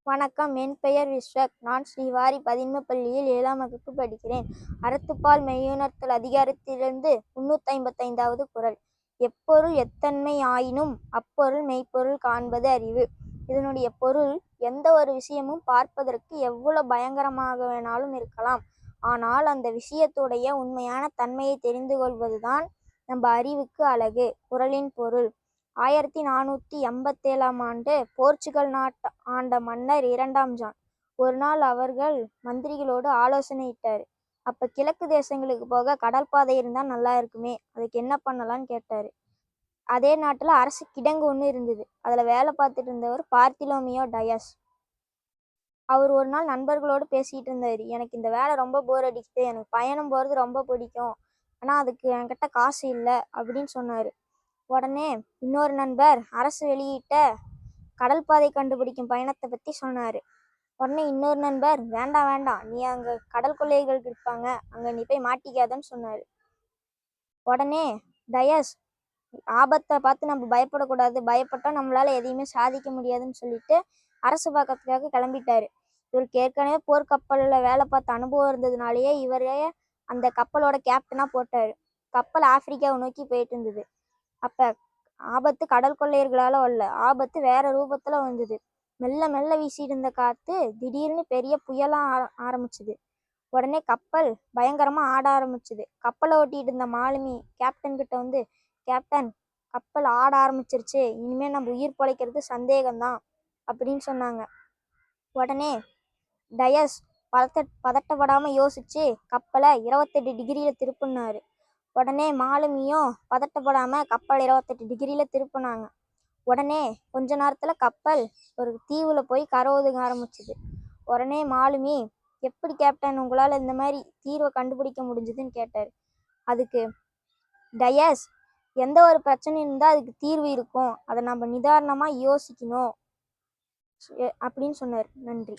வணக்கம். என் பெயர் விஸ்வக். நான் ஸ்ரீவாரி பதின்ம பள்ளியில் 7ஆம் வகுப்பு படிக்கிறேன். அறத்துப்பால் மெய்யுணர்த்தல் அதிகாரத்திலிருந்து 355வது குறள். எப்பொருள் எத்தன்மை ஆயினும் அப்பொருள் மெய்ப்பொருள் காண்பது அறிவு. இதனுடைய பொருள், எந்த ஒரு விஷயமும் பார்ப்பதற்கு எவ்வளவு பயங்கரமாக வேணாலும் இருக்கலாம். ஆனால் அந்த விஷயத்துடைய உண்மையான தன்மையை தெரிந்து கொள்வதுதான் நம்ம அறிவுக்கு அழகு. குறளின் பொருள்: 1487ஆம் ஆண்டு போர்ச்சுகல் நாட்டை ஆண்ட மன்னர் 2ஆம் ஜான் ஒரு நாள் அவர்கள் மந்திரிகளோடு ஆலோசனையிட்டாரு. அப்ப கிழக்கு தேசங்களுக்கு போக கடல் பாதை இருந்தா நல்லா இருக்குமே, அதுக்கு என்ன பண்ணலான்னு கேட்டாரு. அதே நாட்டுல அரசு கிடங்கு ஒண்ணு இருந்தது. அதுல வேலை பார்த்துட்டு இருந்தவர் பார்த்திலோமியோ டயஸ். அவர் ஒரு நாள் நண்பர்களோடு பேசிட்டு இருந்தாரு. எனக்கு இந்த வேலை ரொம்ப போர் அடிக்குது, எனக்கு பயணம் போறது ரொம்ப பிடிக்கும், ஆனா அதுக்கு என்கிட்ட காசு இல்லை அப்படின்னு சொன்னாரு. உடனே இன்னொரு நண்பர் அரசு வெளியிட்ட கடல் பாதை கண்டுபிடிக்கும் பயணத்தை பத்தி சொன்னாரு. உடனே இன்னொரு நண்பர், வேண்டாம் வேண்டாம், நீ அங்க கடல் கொள்ளைகள் இருப்பாங்க, அங்க நீ போய் மாட்டிக்காதன்னு சொன்னாரு. உடனே டயஸ், ஆபத்தை பார்த்து நம்ம பயப்படக்கூடாது, பயப்பட்டா நம்மளால எதையுமே சாதிக்க முடியாதுன்னு சொல்லிட்டு அரசு பார்க்கறதுக்காக கிளம்பிட்டாரு. இவருக்கு ஏற்கனவே போர்க்கப்பல்ல வேலை பார்த்த அனுபவம் இருந்ததுனாலேயே இவரே அந்த கப்பலோட கேப்டனா போட்டாரு. கப்பல் ஆப்பிரிக்காவை நோக்கி போயிட்டு இருந்தது. அப்ப ஆபத்து கடல் கொள்ளையர்களால வரல, ஆபத்து வேற ரூபத்துல வந்தது. மெல்ல மெல்ல வீசிட்டு இருந்த காத்து திடீர்னு பெரிய புயலா ஆரம்பிச்சுது. உடனே கப்பல் பயங்கரமா ஆட ஆரம்பிச்சுது. கப்பலை ஓட்டிட்டு இருந்த மாலுமி கேப்டன் கிட்ட வந்து, கேப்டன், கப்பல் ஆட ஆரம்பிச்சிருச்சு, இனிமே நம்ம உயிர் பிழைக்கிறது சந்தேகம்தான் அப்படின்னு சொன்னாங்க. உடனே டயஸ் பதட்டப்படாம யோசிச்சு கப்பலை 28 டிகிரியில திருப்பினாரு. உடனே மாலுமியும் பதட்டப்படாம கப்பல் 28 டிகிரியில திருப்பினாங்க. உடனே கொஞ்ச நேரத்துல கப்பல் ஒரு தீவுல போய் கரை ஒதுங்க ஆரம்பிச்சுது. உடனே மாலுமி, எப்படி கேப்டன் உங்களால இந்த மாதிரி தீர்வை கண்டுபிடிக்க முடிஞ்சதுன்னு கேட்டாரு. அதுக்கு டயஸ், எந்த ஒரு பிரச்சனை இருந்தா அதுக்கு தீர்வு இருக்கும், அதை நம்ம நிதானமா யோசிக்கணும் அப்படின்னு சொன்னார். நன்றி.